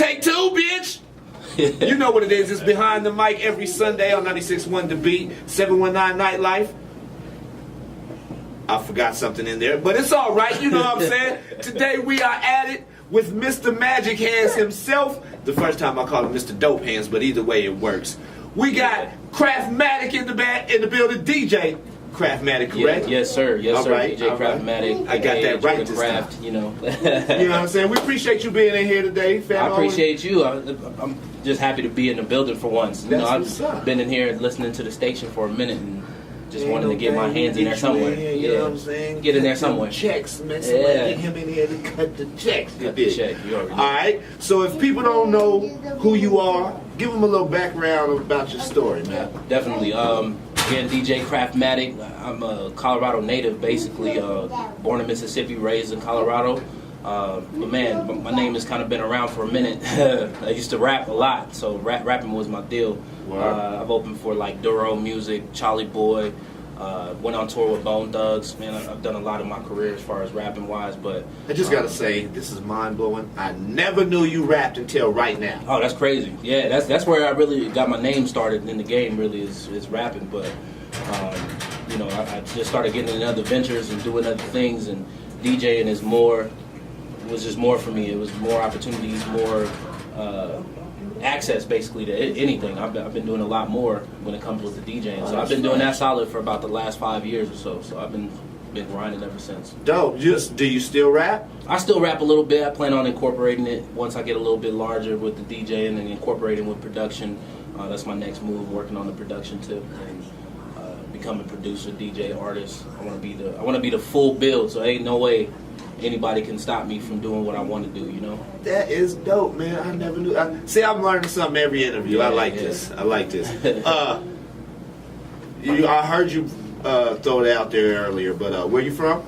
Take two, bitch! You know what it is. It's Behind the Mic every Sunday on 96.1 The Beat, 719 Nightlife. I forgot something in there, but it's all right. You know what I'm saying? Today we are at it with Mr. Magic Hands himself. The first time I called him Mr. Dope Hands, but either way it works. We got Craftmatic in the building. DJ Craftmatic, correct? Yes, sir. Yes, all sir. right, DJ Craftmatic. I got that right this craft, time. you know. You know what I'm saying? We appreciate you being in here today, fam. I appreciate you. I'm just happy to be in the building for once. You know, I've been in here listening to the station for a minute and just wanted to get my hands in there somewhere. You know what I'm saying? Get in there somewhere. Checks, man. Somebody get him in here to cut the checks. Cut the check. You already know. All right. So if people don't know who you are, give them a little background about your story, man. Definitely. Again, DJ Craftmatic. I'm a Colorado native, basically. Born in Mississippi, raised in Colorado. But man, my name has kind of been around for a minute. I used to rap a lot, so rapping was my deal. I've opened for like Duro Music, Charlie Boy, went on tour with Bone Thugs. Man, I've done a lot of my career as far as rapping wise, but I just gotta say, this is mind blowing. I never knew you rapped until right now. Oh, that's crazy. Yeah, that's where I really got my name started in the game. Really is rapping, but you know, I just started getting into other ventures and doing other things, and DJing was just more for me. It was more opportunities, more access basically to anything. I've been doing a lot more when it comes with the DJing. So I've been doing that solid for about the last 5 years or so. So I've been grinding ever since. Dope. Do you still rap? I still rap a little bit. I plan on incorporating it once I get a little bit larger with the DJing and incorporating with production. That's my next move, working on the production tip and becoming producer, DJ, artist. I want to be the full build. So ain't no way anybody can stop me from doing what I want to do, you know? That is dope, man. I never knew. See, I'm learning something every interview. Yeah, I like this. I like this. I heard you throw it out there earlier, but where you from?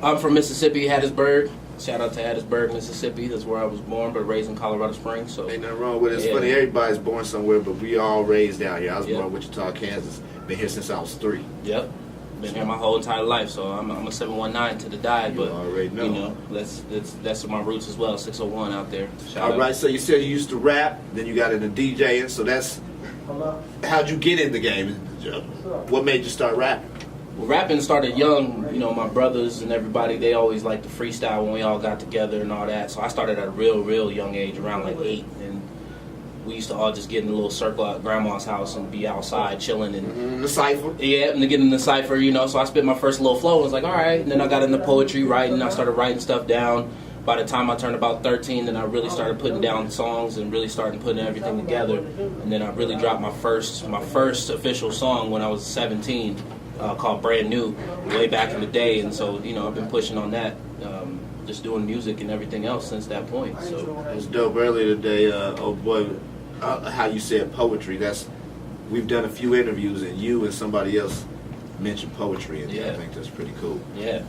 I'm from Mississippi, Hattiesburg. Shout out to Hattiesburg, Mississippi. That's where I was born, but raised in Colorado Springs. So ain't nothing wrong with it. It's funny, everybody's born somewhere, but we all raised down here. I was born in Wichita, Kansas. Been here since I was 3. Yep. Been here my whole entire life, so I'm a 719 to the die, but already know. You know, that's my roots as well. 601 out there. All right, so you said you used to rap, then you got into DJing, so that's how'd you get in the game? What made you start rapping? Well, rapping started young. You know, my brothers and everybody, they always liked to freestyle when we all got together and all that. So I started at a real young age, around like 8, and we used to all just get in a little circle at grandma's house and be outside chilling and the cipher. Yeah, and to get in the cipher, you know. So I spit my first little flow. I was like, all right. And then I got into poetry, writing. I started writing stuff down. By the time I turned about 13, then I really started putting down songs and really started putting everything together. And then I really dropped my first official song when I was 17, called Brand New, way back in the day. And so, you know, I've been pushing on that. Just doing music and everything else since that point. So it was dope earlier today. Oh boy, how you said poetry. We've done a few interviews and you and somebody else mentioned poetry, and I think that's pretty cool. Yeah.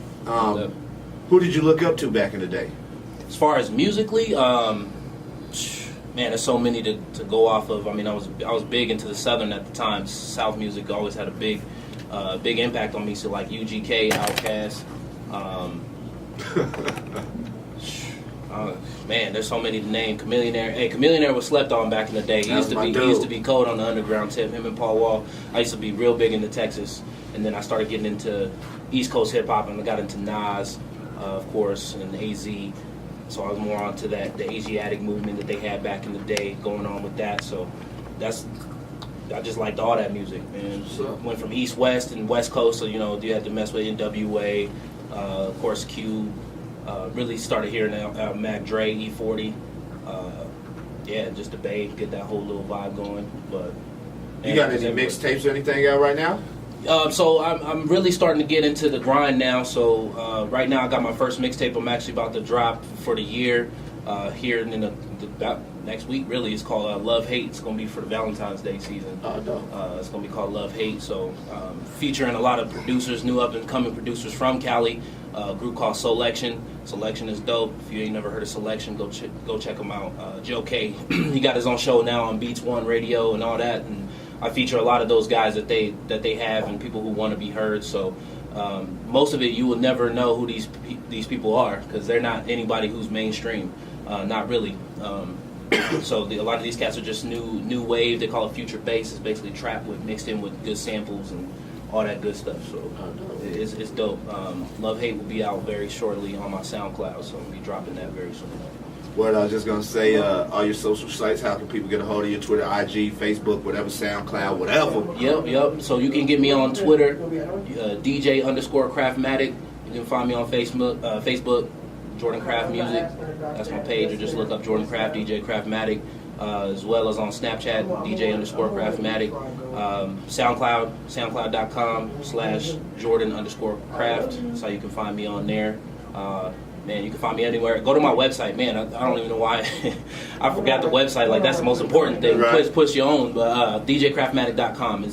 Who did you look up to back in the day? As far as musically, man, there's so many to go off of. I mean, I was big into the Southern at the time. South music always had a big impact on me. So like UGK, Outkast. Man, there's so many to name. Chameleonaire. Hey, Chameleonaire was slept on back in the day. He used to be cold on the underground tip. Him and Paul Wall. I used to be real big into Texas, and then I started getting into East Coast hip hop, and I got into Nas, of course, and AZ. So I was more onto that, the Asiatic movement that they had back in the day, going on with that. So I just liked all that music, man. Went from East West and West Coast, so you know you had to mess with NWA, of course Q. Really started hearing Mac Dre, E40. Just the Bay, get that whole little vibe going. But you got any mixtapes or anything out right now? So I'm really starting to get into the grind now. So right now I got my first mixtape. I'm actually about to drop for the year here in about next week. Really, it's called Love Hate. It's going to be for the Valentine's Day season. Oh, no. It's going to be called Love Hate. So featuring a lot of producers, new up and coming producers from Cali. A group called Selection. Selection is dope. If you ain't never heard of Selection, go check them out. Joe K, he got his own show now on Beats One Radio and all that. And I feature a lot of those guys that they have and people who want to be heard. So most of it you will never know who these people are because they're not anybody who's mainstream. Not really. So a lot of these cats are just new wave. They call it future bass. It's basically trap with mixed in with good samples and all that good stuff. So it's dope. Love Hate will be out very shortly on my SoundCloud, so I'll be dropping that very soon. What I was just gonna say, all your social sites, how can people get a hold of you? Twitter, IG, Facebook, whatever, SoundCloud, whatever. Yep. So you can get me on Twitter, DJ_Craftmatic. You can find me on Facebook, Jordan Craft Music. That's my page. Or just look up Jordan Craft, DJ Craftmatic. As well as on Snapchat, DJ_Craftmatic. SoundCloud, SoundCloud.com/Jordan_Craft. That's how you can find me on there. Man, you can find me anywhere. Go to my website, man. I don't even know why I forgot the website. Like, that's the most important thing. Right. Push your own. But DJCraftmatic.com.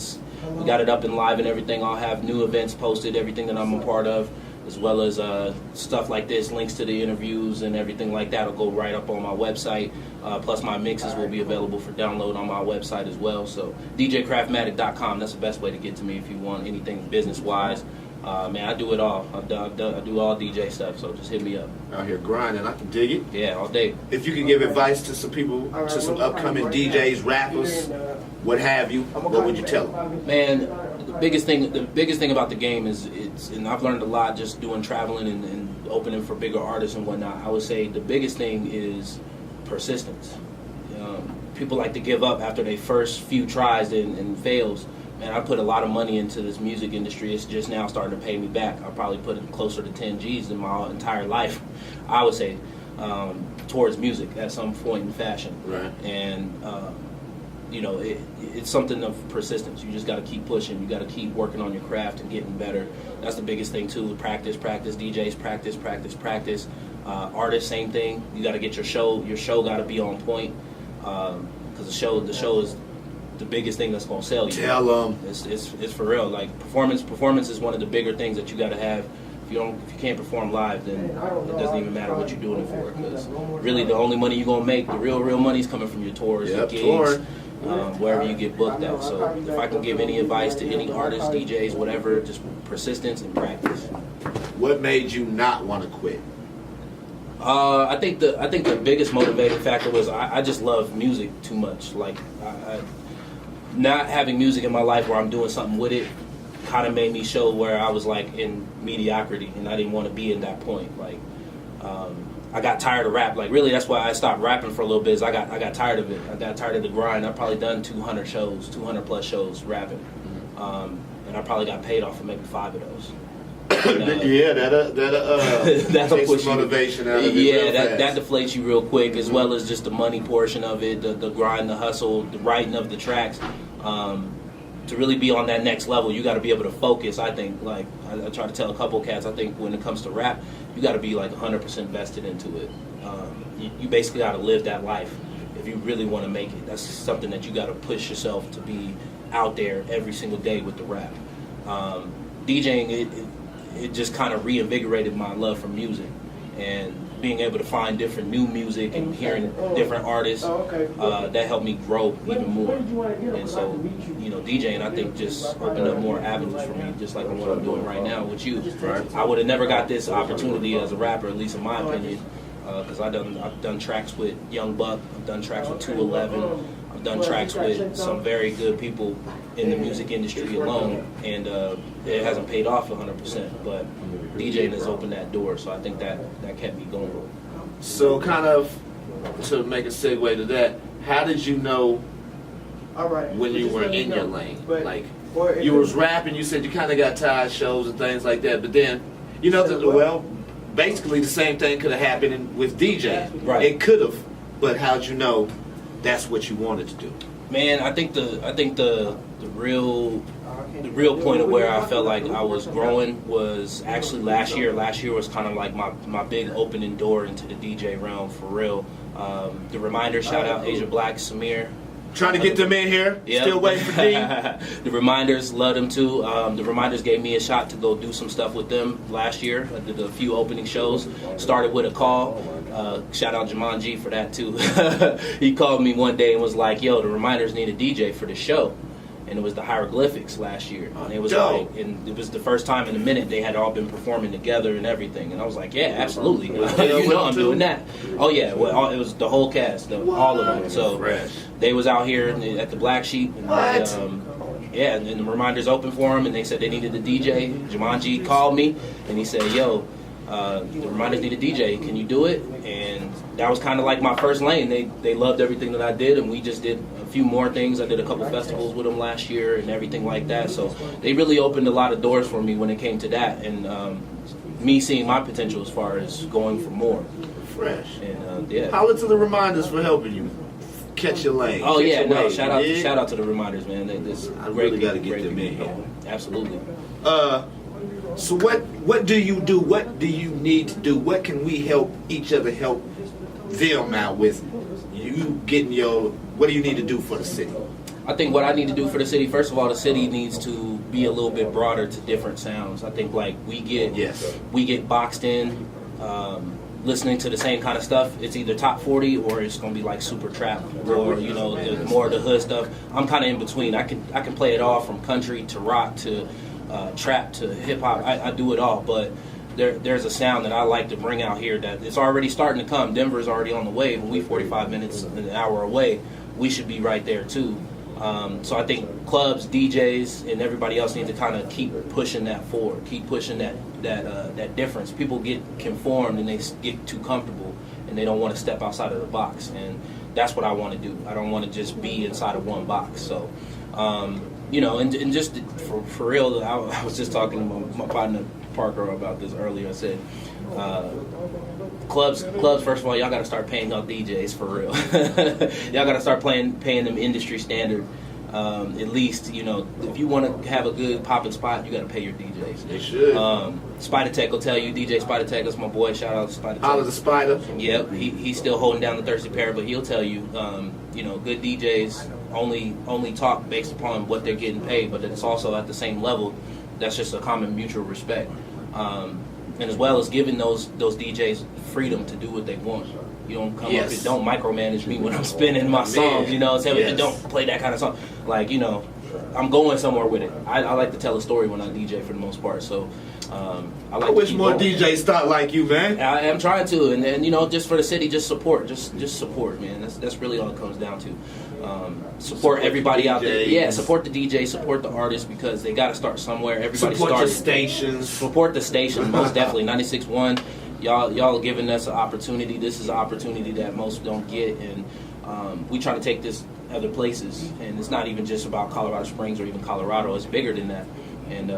We got it up and live and everything. I'll have new events posted, everything that I'm a part of, as well as stuff like this, links to the interviews and everything like that will go right up on my website. Plus my mixes will be available for download on my website as well. So DJCraftmatic.com, that's the best way to get to me if you want anything business-wise. Man, I do it all. I do all DJ stuff, so just hit me up. Out here grinding, I can dig it. Yeah, all day. If you could give advice to some people, to some upcoming DJs, rappers, what have you, what would you tell them? Man, the biggest thing about the game is and I've learned a lot just doing traveling and opening for bigger artists and whatnot. I would say the biggest thing is persistence. People like to give up after their first few tries and fails. Man, I put a lot of money into this music industry. It's just now starting to pay me back. I probably put in closer to 10 G's in my entire life, I would say, towards music at some point in fashion. Right. And, it's something of persistence. You just got to keep pushing. You got to keep working on your craft and getting better. That's the biggest thing, too. Practice. DJs, practice. Artists, same thing. You got to get your show got to be on point. Because the show is the biggest thing that's gonna sell you. Tell them. It's for real. Like performance is one of the bigger things that you got to have. If you can't perform live, then it doesn't even matter what you're doing it for. Because really, the only money you're gonna make, the real money, is coming from your tours, your gigs, wherever you get booked out. So if I can give any advice to any artists, DJs, whatever, just persistence and practice. What made you not want to quit? I think the biggest motivating factor was I just love music too much. Like not having music in my life where I'm doing something with it kind of made me show where I was like in mediocrity, and I didn't want to be in that point. Like I got tired of rap. Like really, that's why I stopped rapping for a little bit. Is I got tired of it. I got tired of the grind. I've probably done 200 plus shows rapping, and I probably got paid off for maybe 5 of those. Yeah, that'll take some motivation out of it. Yeah, that deflates you real quick, as well as just the money portion of it, the grind, the hustle, the writing of the tracks. To really be on that next level, you got to be able to focus. I think, like I try to tell a couple of cats, I think when it comes to rap, you got to be like 100% vested into it. You basically got to live that life if you really want to make it. That's something that you got to push yourself to be out there every single day with the rap. DJing, it just kind of reinvigorated my love for music, and being able to find different new music and hearing different artists, that helped me grow even more. And so, DJing, I think, just opened up more avenues for me, just like what I'm doing right now with you. I would have never got this opportunity as a rapper, at least in my opinion, because I've done tracks with Young Buck, I've done tracks with 211, I've done tracks with some very good people in the music industry alone, and it hasn't paid off 100%, but DJing has opened that door, so I think that kept me going. So kind of to make a segue to that, how did you know when you were in your lane? Like, you was rapping, you said you kind of got tired of shows and things like that, but then, basically the same thing could have happened with DJing. Right. It could have, but how'd you know that's what you wanted to do? Man, I think the real point of where I felt like I was growing was actually last year. Last year was kind of like my big opening door into the DJ realm for real. The Reminders, shout out Asia Black, Samir. Trying to get them in here. Yep. Still waiting for D. The Reminders, love them too. The Reminders gave me a shot to go do some stuff with them last year. I did a few opening shows. Started with a call. Shout out Jaman G for that too. He called me one day and was like, "Yo, the Reminders need a DJ for the show." And it was the Hieroglyphics last year. And it was and it was the first time in a minute they had all been performing together and everything. And I was like, yeah, absolutely. I'm doing that. Oh yeah, well, it was the whole cast, all of them. So Fresh. they was out here at the Black Sheep. And yeah, and the Reminders opened for them, and they said they needed a DJ. Jumanji called me, and he said, "Yo, the Reminders need a DJ. Can you do it?" And that was kind of like my first lane. They loved everything that I did, and we just did a few more things. I did a couple festivals with them last year and everything like that. So they really opened a lot of doors for me when it came to that, and me seeing my potential as far as going for more. Fresh. And yeah. Holler to the Reminders for helping you catch your lane. Oh catch yeah, your no, wave, shout out to the Reminders, man. I really got to get them in here. Absolutely. So what do you do? What do you need to do? What can we help each other help them out with? You getting what do you need to do for the city? I think what I need to do for the city, first of all, the city needs to be a little bit broader to different sounds. I think like we get boxed in. Listening to the same kind of stuff. It's either top 40 or it's gonna be like super trap or more of the hood stuff. I'm kind of in between. I can play it all from country to rock to trap to hip hop. I do it all, but there's a sound that I like to bring out here that it's already starting to come. Denver's already on the way, but we 45 minutes, an hour away. We should be right there too. So I think clubs, DJs, and everybody else need to kind of keep pushing that forward, keep pushing that difference. People get conformed and they get too comfortable and they don't want to step outside of the box, and that's what I want to do. I don't want to just be inside of one box. So, and just for real, I was just talking to my partner Parker about this earlier. I said, clubs. First of all, y'all got to start paying y'all DJs for real. Y'all got to start paying them industry standard. At least, if you want to have a good popping spot, you got to pay your DJs. They should. Spider Tech will tell you. DJ Spider Tech, that's my boy. Shout out to Spider Tech. Holla the Spider. Yep, he's still holding down the Thirsty Pair, but he'll tell you, good DJs only talk based upon what they're getting paid, but it's also at the same level. That's just a common mutual respect. And as well as giving those DJs freedom to do what they want. You don't come up and don't micromanage me when I'm spinning my songs, don't play that kind of song. Like, I'm going somewhere with it. I like to tell a story when I DJ for the most part, so I wish more DJs start like you, man. I am trying to, and then just for the city, just support, just support, man. That's really all it comes down to. Support everybody out there. Yeah, support the DJs, support the artists, because they got to start somewhere. Everybody support started. The stations. Support the station, most definitely. 96.1. Y'all are giving us an opportunity. This is an opportunity that most don't get, and we try to take this other places. And it's not even just about Colorado Springs or even Colorado. It's bigger than that. And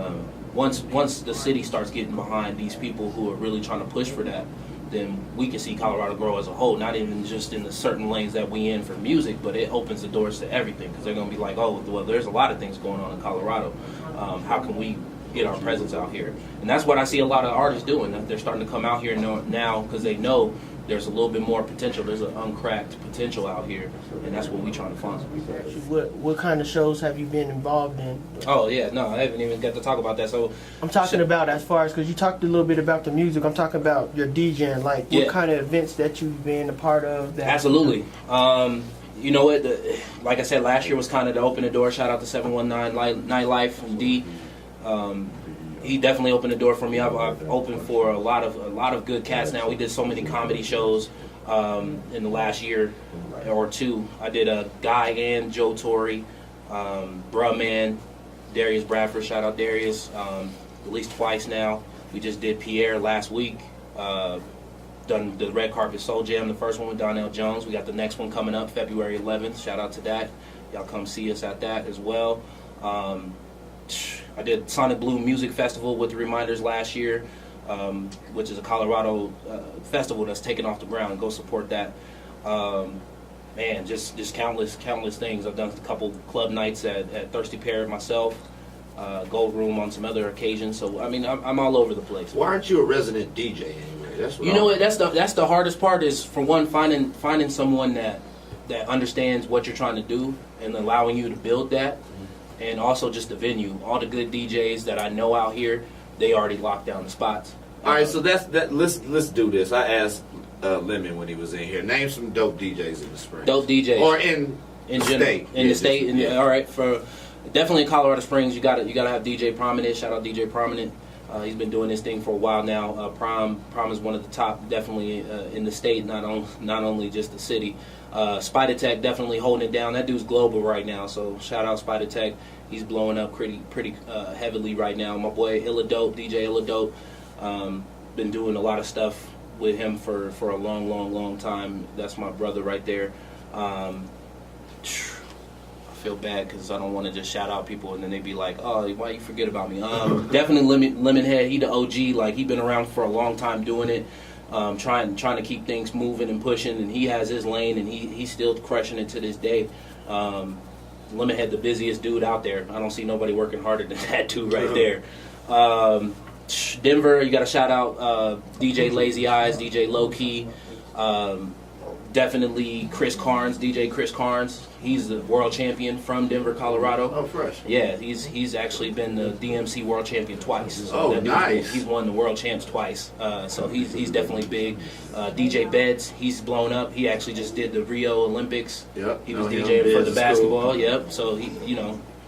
once the city starts getting behind these people who are really trying to push for that, then we can see Colorado grow as a whole, not even just in the certain lanes that we in for music, but it opens the doors to everything, because they're going to be like, oh, well, there's a lot of things going on in Colorado. How can we get our presence out here? And that's what I see a lot of artists doing. That they're starting to come out here now because they know there's a little bit more potential. There's an uncracked potential out here, and that's what we're trying to find. What kind of shows have you been involved in? Oh yeah, no, I haven't even got to talk about that. So I'm talking about as far as, because you talked a little bit about the music. I'm talking about your DJing, like what kind of events that you've been a part of. Absolutely. You know what? Like I said, last year was kind of the open the door. Shout out to 719 Nightlife and D. He definitely opened the door for me. I've opened for a lot of good cats now. We did so many comedy shows in the last year or two. I did Guy and Joe Torre, Bruh Man, Darius Bradford. Shout out Darius. At least twice now. We just did Pierre last week. Done the Red Carpet Soul Jam, the first one with Donnell Jones. We got the next one coming up February 11th. Shout out to that. Y'all come see us at that as well. I did Sonic Bloom Music Festival with the Reminders last year, which is a Colorado festival that's taken off the ground. Go support that. Man, just countless things. I've done a couple club nights at Thirsty Pear myself, Gold Room on some other occasions. So I mean, I'm all over the place. Why aren't you a resident DJ anyway? That's what what? That's the hardest part, is for one, finding someone that understands what you're trying to do and allowing you to build that. And also just the venue. All the good DJs that I know out here, they already locked down the spots. All right, so let's do this. I asked Lemon when he was in here. Name some dope DJs in the Springs. Dope DJs. Or in the state. In the state. All right, for definitely in Colorado Springs, you gotta have DJ Prominent. Shout out DJ Prominent. He's been doing this thing for a while now. Prom is one of the top, definitely in the state, not only just the city. Spider Tech definitely holding it down. That dude's global right now, so shout out Spider Tech. He's blowing up pretty heavily right now. My boy Illadope, DJ Illadope, been doing a lot of stuff with him for a long time. That's my brother right there. I feel bad because I don't want to just shout out people and then they be like, oh, why you forget about me? Definitely Lemonhead, he the OG. Like, he been around for a long time doing it, trying to keep things moving and pushing, and he has his lane and he's still crushing it to this day. Lemonhead, the busiest dude out there. I don't see nobody working harder than that dude right there. Denver, you got to shout out DJ Lazy Eyes, DJ Low Key. Definitely Chris Carnes, DJ Chris Carnes. He's the world champion from Denver, Colorado. Oh, fresh. Yeah, he's actually been the DMC world champion twice. So oh, nice. He's won the world champs twice. So he's definitely big. DJ Beds, he's blown up. He actually just did the Rio Olympics. Yep. He was DJing for the basketball. Cool. Yep. So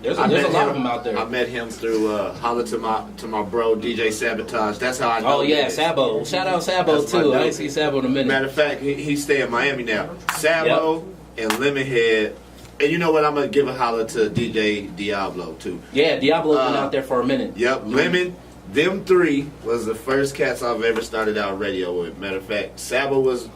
there's a lot of them out there. I met him through holla to my bro DJ Sabotage. That's how I know. Oh yeah, Sabo. Shout out Sabo too. I ain't see Sabo in a minute. Matter of fact, he stay in Miami now. Sabo and Lemonhead. And you know what? I'm gonna give a holla to DJ Diablo too. Yeah, Diablo's been out there for a minute. Yep, Lemon. Them three was the first cats I've ever started out radio with. Matter of fact, Sabo was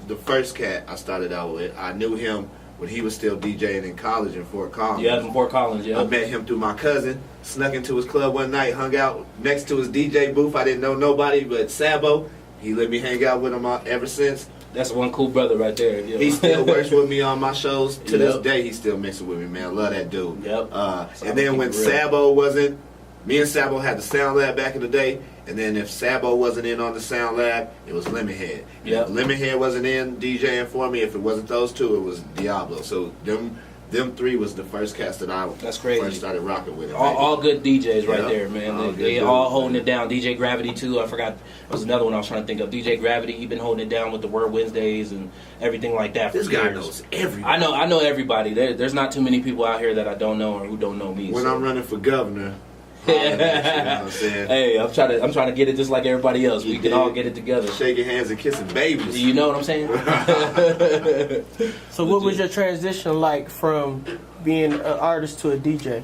the first cat I started out with. I knew him when he was still DJing in college in Fort Collins. Yeah, in Fort Collins, yeah. I met him through my cousin, snuck into his club one night, hung out next to his DJ booth. I didn't know nobody but Sabo. He let me hang out with him ever since. That's one cool brother right there. Yeah. He still works with me on my shows. To this day, he's still mixing with me, man. Love that dude. Yep. And then when Sabo wasn't, me and Sabo had the Sound Lab back in the day. And then if Sabo wasn't in on the Sound Lab, it was Lemonhead. Yep. If Lemonhead wasn't in DJing for me, if it wasn't those two, it was Diablo. So them three was the first cast that I first started rocking with. All good DJs right there, man. They all holding it down. DJ Gravity too. I forgot. There was another one I was trying to think of. DJ Gravity. He been holding it down with the Word Wednesdays and everything like that. This guy knows everybody. I know everybody. There's not too many people out here that I don't know or who don't know me. When I'm running for governor. You know what I'm saying? Hey, I'm trying to get it just like everybody else. We can all get it together. Shaking hands and kissing babies. You know what I'm saying? So what was your transition like from being an artist to a DJ?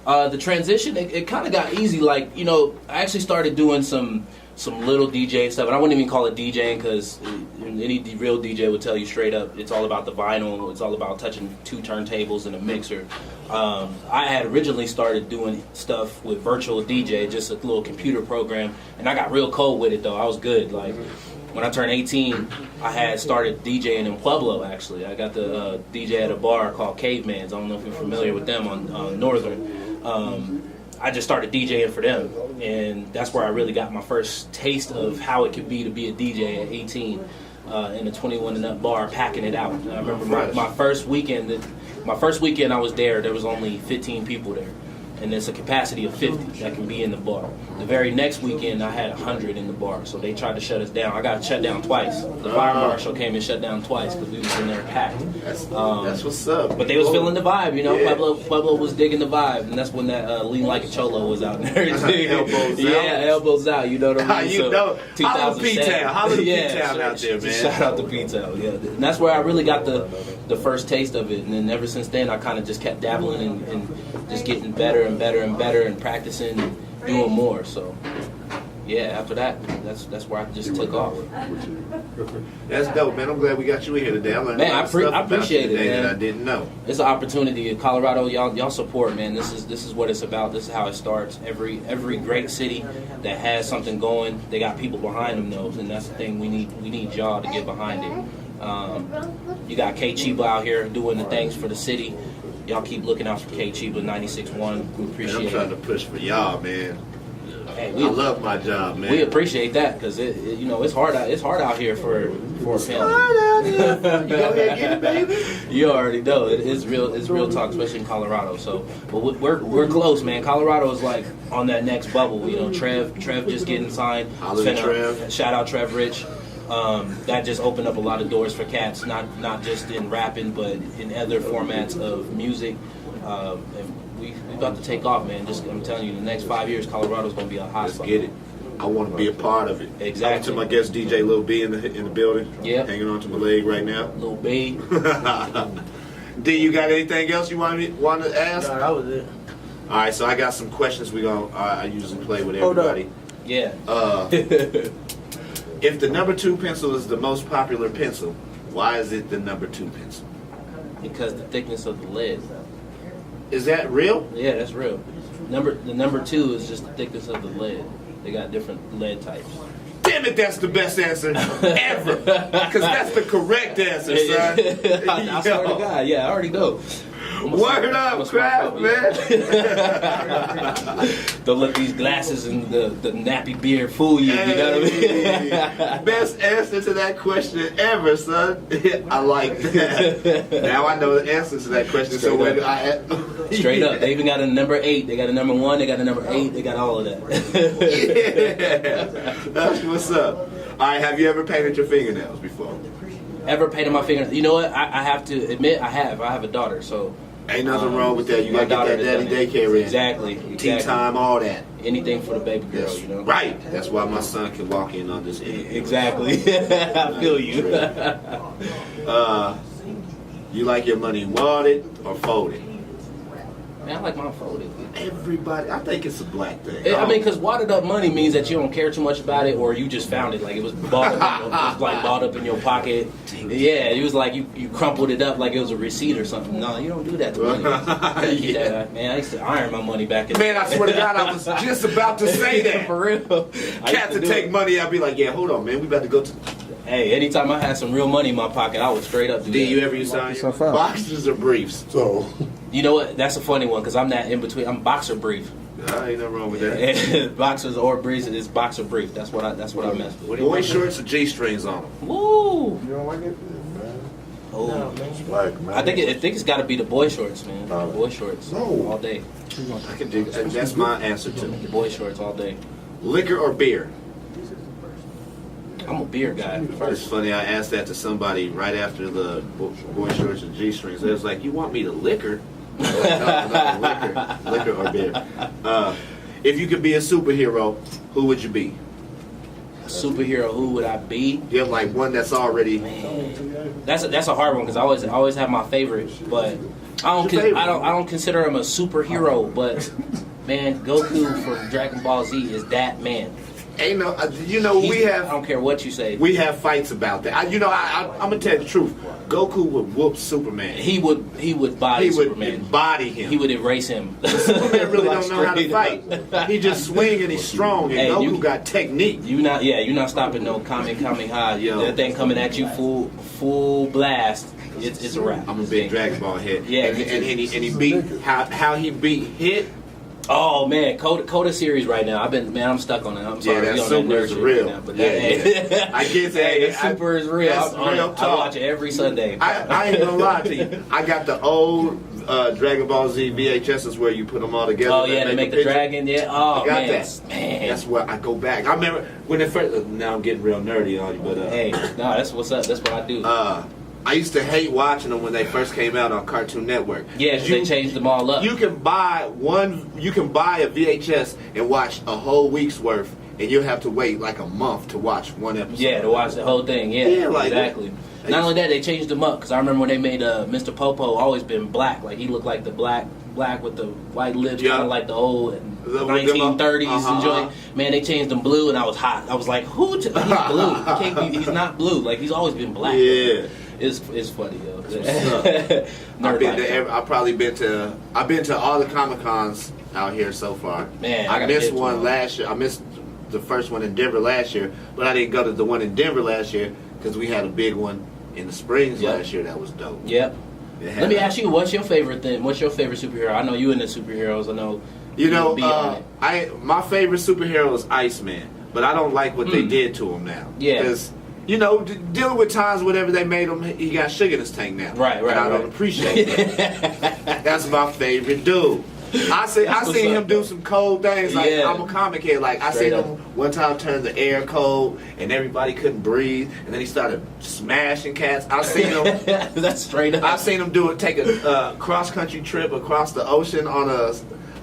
The transition, it kind of got easy. Like, I actually started doing some little DJ stuff, and I wouldn't even call it DJing because any real DJ would tell you straight up it's all about the vinyl, it's all about touching two turntables and a mixer. I had originally started doing stuff with virtual DJ, just a little computer program, and I got real cold with it though. I was good. Like, when I turned 18, I had started DJing in Pueblo, actually. I got the DJ at a bar called Cavemans. I don't know if you're familiar with them on Northern. I just started DJing for them, and that's where I really got my first taste of how it could be to be a DJ at 18 in a 21 and up bar, packing it out. And I remember my first weekend I was there was only 15 people there, and it's a capacity of 50 that can be in the bar. The very next weekend I had 100 in the bar, so they tried to shut us down. I got shut down twice. The fire marshal came and shut down twice because we was in there packed. That's what's up. But they was feeling the vibe, Yeah. Pueblo was digging the vibe, and that's when that Lean Like a Cholo was out there. Elbows out. You know what I mean? Holla to P-Town. Holla to P-Town out there, man. Shout out to P-Town, yeah. And that's where I really got the first taste of it, and then ever since then I kind of just kept dabbling and just getting better and better and better and practicing and doing more. So yeah, after that, that's where I just took off. That's dope, man. I'm glad we got you in here today. I learned a lot of stuff I appreciate it, man. That I didn't know. It's an opportunity in Colorado. Y'all support, man. This is what it's about. This is how it starts. Every great city that has something going, they got people behind them, though, and that's the thing. We need y'all to get behind it. You got K Chiba out here doing the things for the city. Y'all keep looking out for K Chiba 96.1. We appreciate it. I'm trying to push for y'all, man. Hey, I love my job, man. We appreciate that because it's hard out here for a family. You go ahead and get it, baby. You already know it's real talk, especially in Colorado. So, but we're close, man. Colorado is like on that next bubble. Trev just getting signed. Trev. Shout out Trev Rich. That just opened up a lot of doors for cats, not just in rapping, but in other formats of music. And we about to take off, man. Just I'm telling you, the next 5 years, Colorado's gonna be a hot Let's spot. get it. I want to be a part of it. Exactly. To my guest DJ Lil B in the building. Yep. Hanging on to my leg right now. Little B. D, you got anything else you want to ask? No, that was it. All right, so I got some questions I usually play with Hold up. everybody. Yeah. If the number 2 pencil is the most popular pencil, why is it the number 2 pencil? Because the thickness of the lead. Is that real? Yeah, that's real. The number 2 is just the thickness of the lead. They got different lead types. Damn it, that's the best answer ever. Because that's the correct answer, son. I swear to God, yeah, I already know. Word up, Craft, man. Don't let these glasses and the nappy beard fool you. You know what I mean? Best answer to that question ever, son. I like that. Now I know the answer to that question. Straight so when up. Straight up. They even got a number 8. They got a number 1. They got a number 8. They got all of that. Yeah. That's what's up. All right, have you ever painted your fingernails before? Ever painted my fingers? You know what? I have to admit, I have. I have a daughter, so. Ain't nothing wrong with that. You my gotta get daughter that daddy has done it. daycare in. Exactly. Tea time, all that. Anything for the baby girl, That's you know? right. That's why my son can walk in on this end. Exactly. I feel you. You like your money wadded or folded? Man, I like mine folded. Everybody, I think it's a black thing. I mean, because wadded up money means that you don't care too much about it, or you just found it, like it was balled up, it was like balled up in your pocket. Yeah, it was like you crumpled it up like it was a receipt or something. No, you don't do that to money. Yeah. Man, I used to iron my money back in. Man, I swear to God, I was just about to say that. For real. Cat to take money, I'd be like, yeah, hold on, man, we about to go to. Hey, anytime I had some real money in my pocket, I would straight up do Do that. you ever use boxers or briefs? So, You know what? That's a funny one because I'm that in between. I'm boxer brief. Ain't nothing wrong with that. Boxers or briefs is boxer brief. That's what I mess with. Boy shorts or G-strings on them? Woo! you don't like it? Man, Oh. it's black, man. I think it's got to be the boy shorts, man. No. Boy shorts No. all day. I can dig that. That's my answer too. The boy shorts all day. Liquor or beer? I'm a beer guy It's first. funny, I asked that to somebody right after the boy shorts and G-strings. They was like, you want me to liquor? No, liquor or beer. If you could be a superhero, who would you be? A superhero, who would I be? You have like one that's already. That's a hard one because I always have my favorite, but I don't consider him a superhero. But man, Goku from Dragon Ball Z is that man. Ain't no, we I have. don't care what you say. We have fights about that. I'm gonna tell you the truth. Goku would whoop Superman. He would body He would Superman. body him. He would erase him. Superman really Like, don't know how to straight fight. up. He just swing and he's strong. And Hey, Goku you- got technique. You're not stopping no Kamehameha. Yo. That thing coming at you full blast. It's a wrap. I'm a big Dragon Ball head. Yeah, and, me too. and he beat how he beat Hit. Oh man, Coda series right now. I'm stuck on it. I'm sorry. Yeah, that we on Super nerd is shit real. Right now, but Yeah, that, I get that. Hey, that Super is real. That's I'm on real it. talk. I watch it every Sunday. I ain't gonna lie to you. I got the old Dragon Ball Z VHSs where you put them all together. Oh yeah, they make a the picture. dragon. Yeah. Oh I got man, that. man. That's where I go back. I remember when it first. Now I'm getting real nerdy on you, but Hey, no, that's what's up. That's what I do. I used to hate watching them when they first came out on Cartoon Network. Yeah, 'cause they changed them all up. You can buy a VHS and watch a whole week's worth, and you'll have to wait like a month to watch one episode. Yeah, to watch the whole thing. Yeah, Yeah, like exactly. that. Not only that, they changed them up because I remember when they made Mr. Popo always been black. Like he looked like the black with the white lips, Yeah. kind of like the old The- 1930s uh-huh. and joint. Man, they changed them blue, and I was hot. I was like, who? He's blue. He can't be. He's not blue. Like he's always been black. Yeah. It's funny though. I've been to all the Comic Cons out here so far. Man, I I gotta missed get to one one. last year. I missed the first one in Denver last year, but I didn't go to the one in Denver last year because we had a big one in the Springs Yep. last year. That was dope. Yep. It had Let me a- ask you, what's your favorite thing? What's your favorite superhero? I know you into superheroes. I know. You know, be on it. my favorite superhero is Iceman, but I don't like what they did to him now. Yeah. Because, dealing with times whenever they made him, he got sugar in his tank now. Right, And I don't right. appreciate that. That's my favorite dude. I seen him do some cold things. Like Yeah. I'm a comic head. Like I Straight seen up. him one time turn the air cold, and everybody couldn't breathe, and then he started smashing cats. I seen him. That's straight up. I've seen him take a cross country trip across the ocean on a.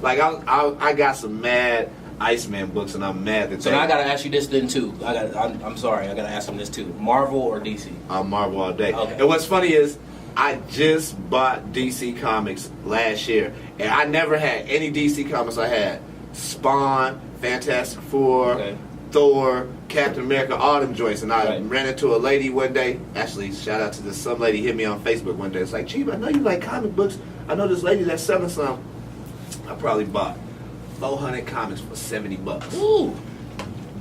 Like I got some mad Iceman books, and I'm mad that. So now I gotta ask you this then too. I'm sorry, I gotta ask him this too. Marvel or DC? I'm Marvel all day. Okay. And what's funny is I just bought DC Comics last year, and I never had any DC Comics. I had Spawn, Fantastic Four, Okay. Thor, Captain America, all them joints. And I Right. ran into a lady one day. Actually, shout out to this. Some lady hit me on Facebook one day. It's like, Chief, I know you like comic books. I know this lady that's selling some. I probably bought 400 comics for $70. Ooh.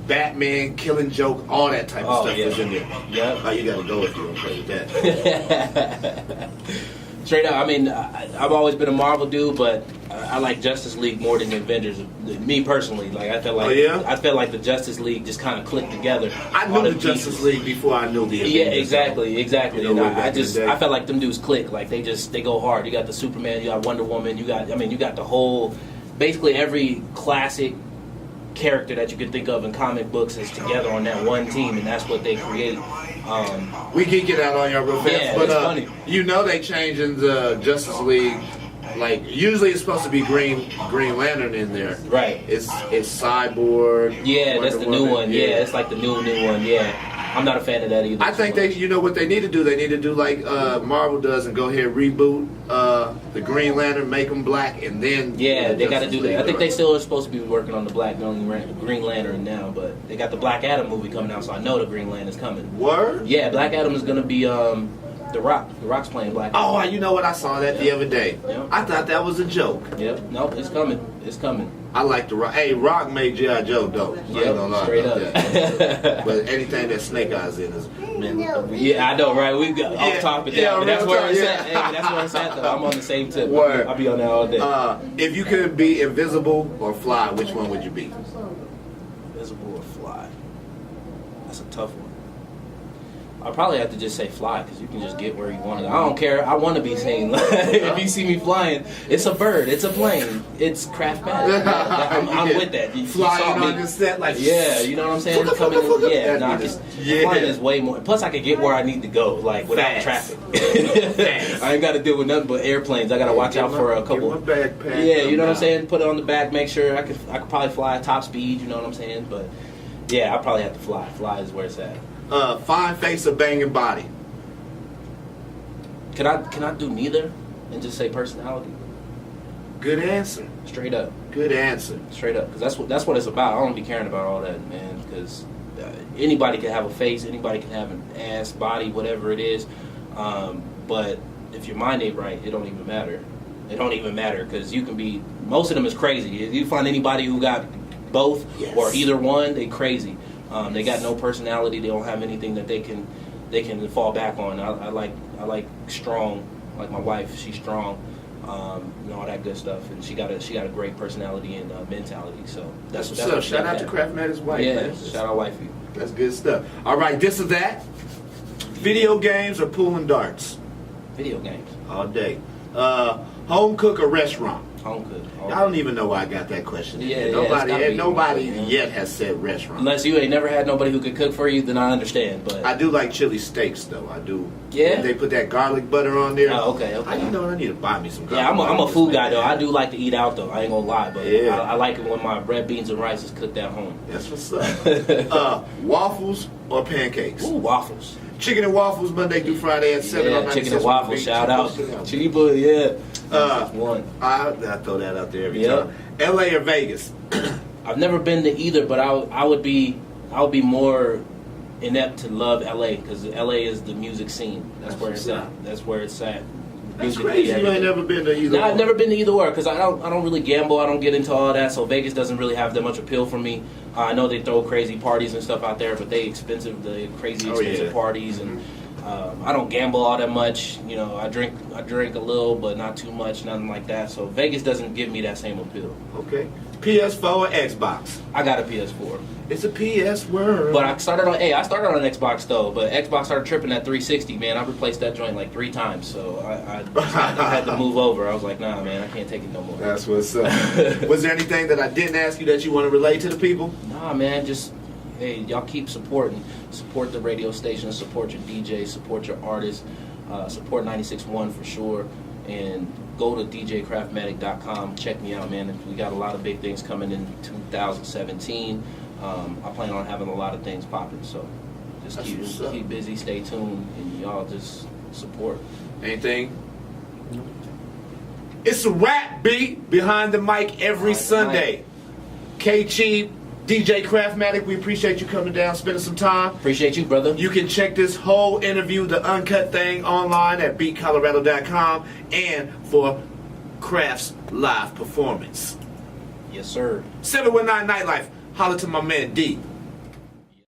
Batman, Killing Joke, all that type of Oh, stuff yeah. was in there. Yep. Oh, you gotta go if you don't play with that. Straight up, I mean, I've always been a Marvel dude, but I like Justice League more than the Avengers. Me personally, like I felt like I felt like the Justice League just kind of clicked together. I All knew the the Justice pieces. League before I knew the Yeah, Avengers. exactly. You know, And back I in the just day. I felt like them dudes click. Like they go hard. You got the Superman, you got Wonder Woman, you got the whole, basically every classic character that you can think of in comic books is together on that one team, and that's what they create. We geek it out on y'all real fast, Yeah, but it's funny. you know they changing the Justice League. Like usually it's supposed to be Green Lantern in there. Right. It's Cyborg. Yeah, Wonder that's the new Woman. one. Yeah, it's like the new one. Yeah, I'm not a fan of that either. I think you know what they need to do. They need to do like Marvel does and go ahead and reboot the Green Lantern, make them black, and then Yeah, they got to Justice do League. that. I think they still are supposed to be working on the Green Lantern now, but they got the Black Adam movie coming out, so I know the Green Lantern's coming. Word. Yeah, Black Adam is gonna be The Rock. The Rock's playing Black Adam. Oh, you know what? I saw that the other day. Yeah. I thought that was a joke. Yep. Nope, it's coming. It's coming. I like the Rock. Hey, Rock made G.I. Joe dope. I ain't gonna lie Straight about up. that. But anything that Snake Eyes in is, man. Yeah, I know, right? We got off topic there, but that's real where talk, it's yeah. at. Hey, that's where it's at, though. I'm on the same tip. Word. I'll be on that all day. If you could be invisible or fly, which one would you be? Invisible or fly? That's a tough one. I'll probably have to just say fly, because you can just get where you want to. I don't care. I want to be seen. If you see me flying, it's a bird, it's a plane, it's Craftmatic. I'm with that. You saw Flying me. on the set like Yeah, you know what I'm saying? Coming in, yeah, no, flying is way more. Plus, I can get where I need to go, like without Fast. traffic. Fast. I ain't got to deal with nothing but airplanes. I got to watch out for a couple. Get my backpack. Yeah, you know what I'm saying? Put it on the back, make sure I could probably fly at top speed. You know what I'm saying? But yeah, I probably have to fly. Fly is where it's at. Fine face or banging body? Can I do neither and just say personality? Good answer. Straight up, Good answer. straight up, because that's what it's about. I don't be caring about all that, man. Because anybody can have a face, anybody can have an ass, body, whatever it is. But if your mind ain't right, it don't even matter. It don't even matter, because you can be. Most of them is crazy. If you find anybody who got both or either one, they crazy. They got no personality. They don't have anything that they can fall back on. I like strong. Like my wife, she's strong, and all that good stuff. And she got a great personality and mentality. So That's what's up. Shout out to Craftmatic's wife. Yeah, man. shout out wifey. That's good stuff. All right, this or that. Video games or pool and darts? Video games, All day. Home cook or restaurant? home cook. I don't even know why I got that question. Yeah, in. yeah, it's gotta be Nobody home cook, yet has said restaurant. Unless you ain't never had nobody who could cook for you, then I understand. But I do like chili steaks though. I do. Yeah? They put that garlic butter on there. Oh, okay. You know what? I need to buy me some garlic yeah, I'm a butter. food guy though. I do like to eat out though. I ain't gonna lie, but Yeah. I like it when my red beans and rice is cooked at home. That's what's up. Waffles or pancakes? Ooh, waffles. Chicken and waffles Monday through Friday at 7 on Yeah, 96.1 chicken and waffles. Big Shout out, Chicken. Chiba. Yeah. Uh, One. I throw that out there every Yeah. time. LA or Vegas? I've never been to either, but I would be more inept to love LA, because LA is the music scene. That's where it's at. That's where it's at. That's Musically, crazy. You ain't everything. never been to either. No, I've one. never been to either or, because I don't really gamble. I don't get into all that, so Vegas doesn't really have that much appeal for me. I know they throw crazy parties and stuff out there, but they expensive, the crazy Oh, expensive yeah. parties, and I don't gamble all that much. You know, I drink a little, but not too much, nothing like that. So Vegas doesn't give me that same appeal. Okay. PS4 or Xbox? I got a PS4. It's a PS world. But I started on Xbox though. But Xbox started tripping at 360. Man, I replaced that joint like 3 times. So I had to move over. I was like, nah, man, I can't take it no more. That's what's up. Was there anything that I didn't ask you that you want to relate to the people? Nah, man, just hey, y'all keep supporting. Support the radio station. Support your DJs. Support your artists. Support 96.1 for sure. And go to djcraftmatic.com. Check me out, man. We got a lot of big things coming in 2017. I plan on having a lot of things popping, so just keep busy, stay tuned, and y'all just support. Anything? It's a rap beat behind the mic every Sunday. K-Cheap, DJ Craftmatic, we appreciate you coming down, spending some time. Appreciate you, brother. You can check this whole interview, the uncut thing, online at beatcolorado.com and for Craft's live performance. Yes, sir. 719 Nightlife. Holler to my man D.